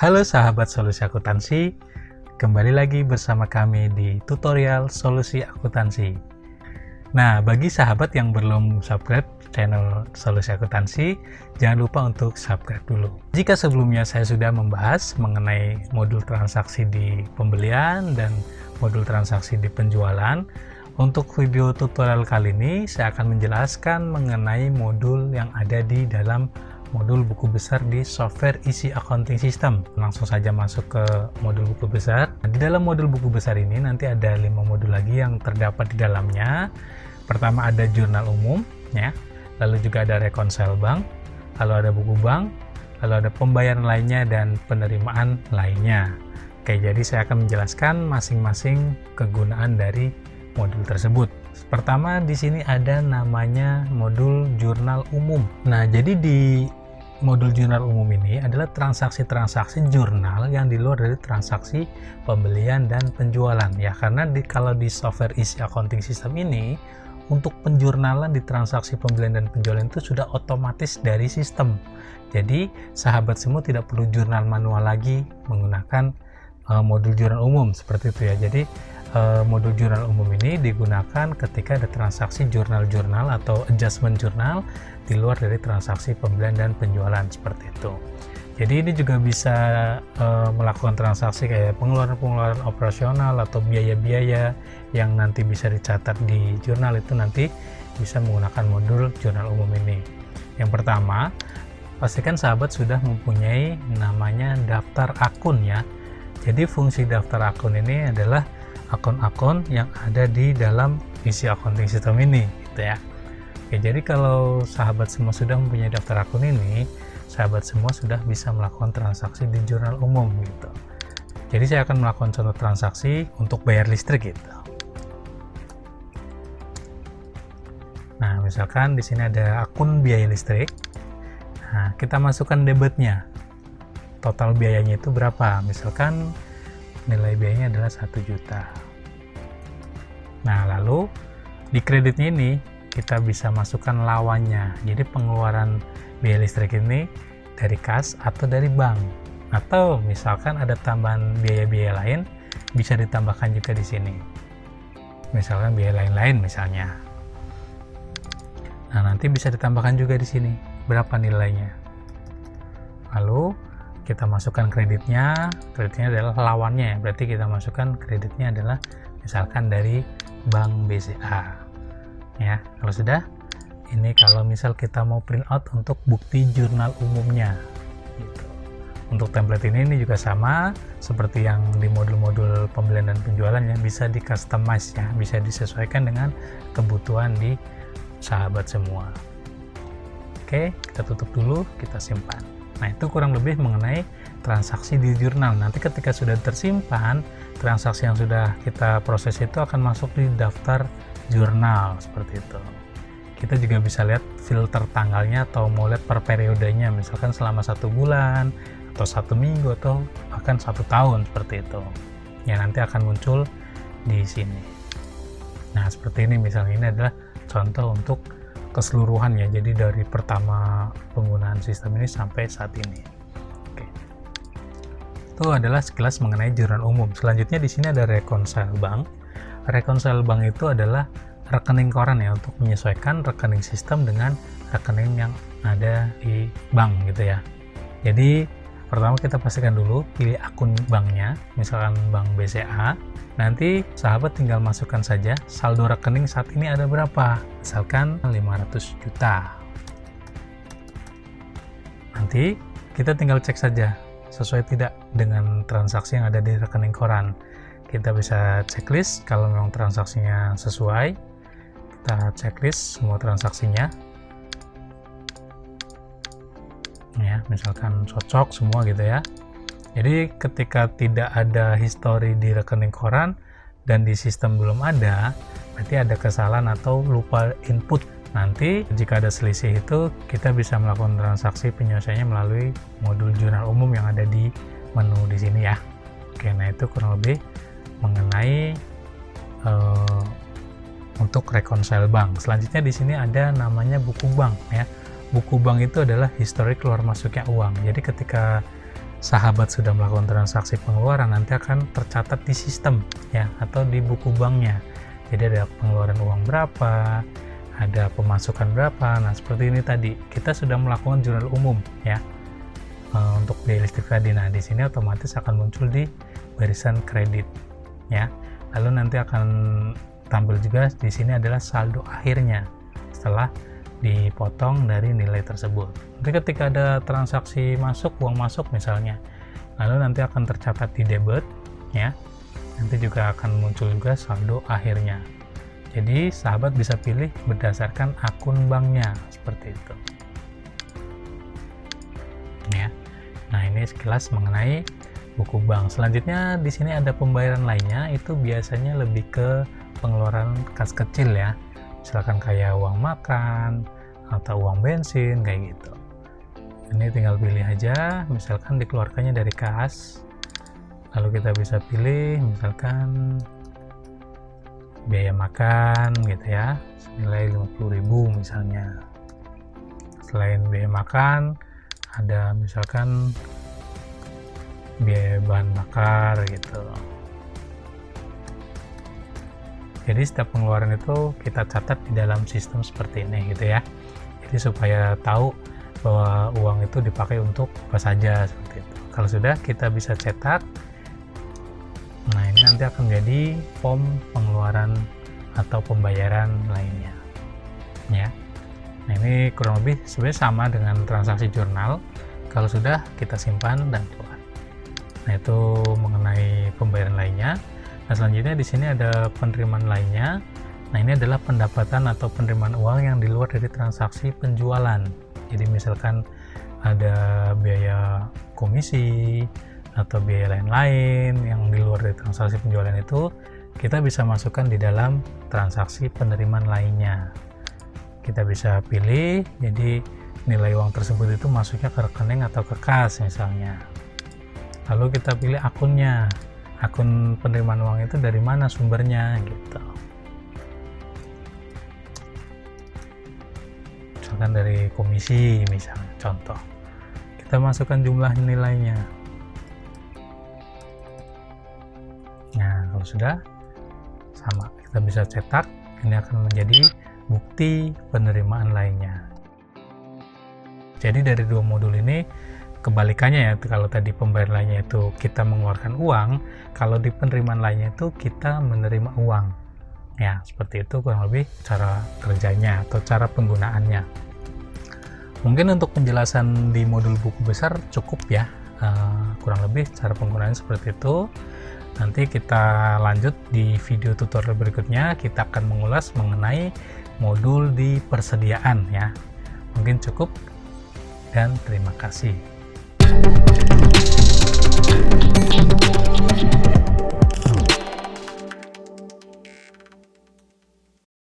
Halo sahabat solusi akuntansi, kembali lagi bersama kami di tutorial solusi akuntansi. Nah, bagi sahabat yang belum subscribe channel solusi akuntansi, jangan lupa untuk subscribe dulu. Jika sebelumnya saya sudah membahas mengenai modul transaksi di pembelian dan modul transaksi di penjualan, untuk video tutorial kali ini saya akan menjelaskan mengenai modul yang ada di dalam modul buku besar di software isi accounting system. Langsung saja masuk ke modul buku besar. Di dalam modul buku besar ini nanti ada 5 modul lagi yang terdapat di dalamnya. Pertama ada jurnal umum, ya. Lalu juga ada reconcile bank, lalu ada buku bank, lalu ada pembayaran lainnya dan penerimaan lainnya. Oke, jadi saya akan menjelaskan masing-masing kegunaan dari modul tersebut. Pertama di sini ada namanya modul jurnal umum. Nah, jadi di modul jurnal umum ini adalah transaksi-transaksi jurnal yang di luar dari transaksi pembelian dan penjualan, ya, karena kalau di software isi accounting system ini untuk penjurnalan di transaksi pembelian dan penjualan itu sudah otomatis dari sistem. Jadi sahabat semua tidak perlu jurnal manual lagi menggunakan modul jurnal umum seperti itu, ya. Jadi modul jurnal umum ini digunakan ketika ada transaksi jurnal-jurnal atau adjustment jurnal di luar dari transaksi pembelian dan penjualan seperti itu. Jadi ini juga bisa melakukan transaksi kayak pengeluaran-pengeluaran operasional atau biaya-biaya yang nanti bisa dicatat di jurnal, itu nanti bisa menggunakan modul jurnal umum ini. Yang pertama, pastikan sahabat sudah mempunyai namanya daftar akun, ya. Jadi fungsi daftar akun ini adalah akun-akun yang ada di dalam isi accounting system ini, gitu ya. Oke, jadi kalau sahabat semua sudah mempunyai daftar akun ini, sahabat semua sudah bisa melakukan transaksi di jurnal umum, gitu. Jadi saya akan melakukan contoh transaksi untuk bayar listrik, gitu. Nah, misalkan di sini ada akun biaya listrik. Nah, kita masukkan debitnya. Total biayanya itu berapa? Misalkan nilai biayanya adalah 1 juta. Nah, lalu di kreditnya ini kita bisa masukkan lawannya. Jadi pengeluaran biaya listrik ini dari kas atau dari bank. Atau misalkan ada tambahan biaya-biaya lain, bisa ditambahkan juga di sini. Misalkan biaya lain-lain misalnya. Nah, nanti bisa ditambahkan juga di sini berapa nilainya. Lalu kita masukkan kreditnya adalah lawannya, berarti kita masukkan kreditnya adalah misalkan dari bank BCA, ya. Kalau sudah, ini kalau misal kita mau print out untuk bukti jurnal umumnya, gitu. Untuk template ini juga sama seperti yang di modul-modul pembelian dan penjualan, ya, bisa di customize, ya, bisa disesuaikan dengan kebutuhan di sahabat semua. Oke, kita tutup dulu, kita simpan. Nah, itu kurang lebih mengenai transaksi di jurnal. Nanti ketika sudah tersimpan, transaksi yang sudah kita proses itu akan masuk di daftar jurnal, seperti itu. Kita juga bisa lihat filter tanggalnya atau mau lihat per periodenya, misalkan selama 1 bulan, atau 1 minggu, atau bahkan 1 tahun, seperti itu. Ya, nanti akan muncul di sini. Nah, seperti ini misalnya, ini adalah contoh untuk keseluruhan, ya, jadi dari pertama penggunaan sistem ini sampai saat ini. Oke. Itu adalah sekilas mengenai jurnal umum. Selanjutnya di sini ada reconcile bank. Reconcile bank itu adalah rekening koran, ya, untuk menyesuaikan rekening sistem dengan rekening yang ada di bank, gitu ya. Jadi pertama kita pastikan dulu pilih akun banknya, misalkan bank BCA. Nanti sahabat tinggal masukkan saja saldo rekening saat ini ada berapa, misalkan 500 juta. Nanti kita tinggal cek saja sesuai tidak dengan transaksi yang ada di rekening koran. Kita bisa checklist kalau memang transaksinya sesuai, kita checklist semua transaksinya, ya, misalkan cocok semua, gitu ya. Jadi ketika tidak ada histori di rekening koran dan di sistem belum ada, berarti ada kesalahan atau lupa input. Nanti jika ada selisih itu, kita bisa melakukan transaksi penyelesaiannya melalui modul jurnal umum yang ada di menu di sini, ya. Oke, nah itu kurang lebih mengenai untuk reconcile bank. Selanjutnya di sini ada namanya buku bank, ya. Buku bank itu adalah histori keluar masuknya uang. Jadi ketika sahabat sudah melakukan transaksi pengeluaran, nanti akan tercatat di sistem ya, atau di buku banknya. Jadi ada pengeluaran uang berapa, ada pemasukan berapa. Nah seperti ini tadi kita sudah melakukan jurnal umum ya, untuk biaya listrik tadi. Nah di sini otomatis akan muncul di barisan kredit ya. Lalu nanti akan tampil juga di sini adalah saldo akhirnya setelah dipotong dari nilai tersebut. Nanti ketika ada transaksi masuk, uang masuk misalnya, lalu nanti akan tercatat di debit ya. Nanti juga akan muncul juga saldo akhirnya. Jadi sahabat bisa pilih berdasarkan akun banknya seperti itu ya. Nah ini sekilas mengenai buku bank. Selanjutnya di sini ada pembayaran lainnya, itu biasanya lebih ke pengeluaran kas kecil ya, misalkan kayak uang makan atau uang bensin kayak gitu. Ini tinggal pilih aja, misalkan dikeluarkannya dari kas, lalu kita bisa pilih misalkan biaya makan gitu ya, senilai 50.000 misalnya. Selain biaya makan ada misalkan biaya bahan bakar gitu. Jadi setiap pengeluaran itu kita catat di dalam sistem seperti ini gitu ya. Jadi supaya tahu bahwa uang itu dipakai untuk apa saja seperti itu. Kalau sudah, kita bisa cetak. Nah ini nanti akan menjadi form pengeluaran atau pembayaran lainnya ya. Nah ini kurang lebih sebenarnya sama dengan transaksi jurnal. Kalau sudah, kita simpan dan keluar. Nah itu mengenai pembayaran lainnya. Nah selanjutnya di sini ada penerimaan lainnya. Nah ini adalah pendapatan atau penerimaan uang yang di luar dari transaksi penjualan. Jadi misalkan ada biaya komisi atau biaya lain-lain yang di luar dari transaksi penjualan itu, kita bisa masukkan di dalam transaksi penerimaan lainnya. Kita bisa pilih, jadi nilai uang tersebut itu masuknya ke rekening atau ke kas misalnya. Lalu kita pilih akunnya. Akun penerimaan uang itu dari mana sumbernya gitu. Misalkan dari komisi misalnya, contoh. Kita masukkan jumlah nilainya. Nah kalau sudah, sama, kita bisa cetak. Ini akan menjadi bukti penerimaan lainnya. Jadi dari dua modul ini kebalikannya ya, kalau tadi pembayaran lainnya itu kita mengeluarkan uang, kalau di penerimaan lainnya itu kita menerima uang ya. Seperti itu kurang lebih cara kerjanya atau cara penggunaannya. Mungkin untuk penjelasan di modul buku besar cukup ya, kurang lebih cara penggunaannya seperti itu. Nanti kita lanjut di video tutorial berikutnya, kita akan mengulas mengenai modul di persediaan ya. Mungkin cukup dan terima kasih.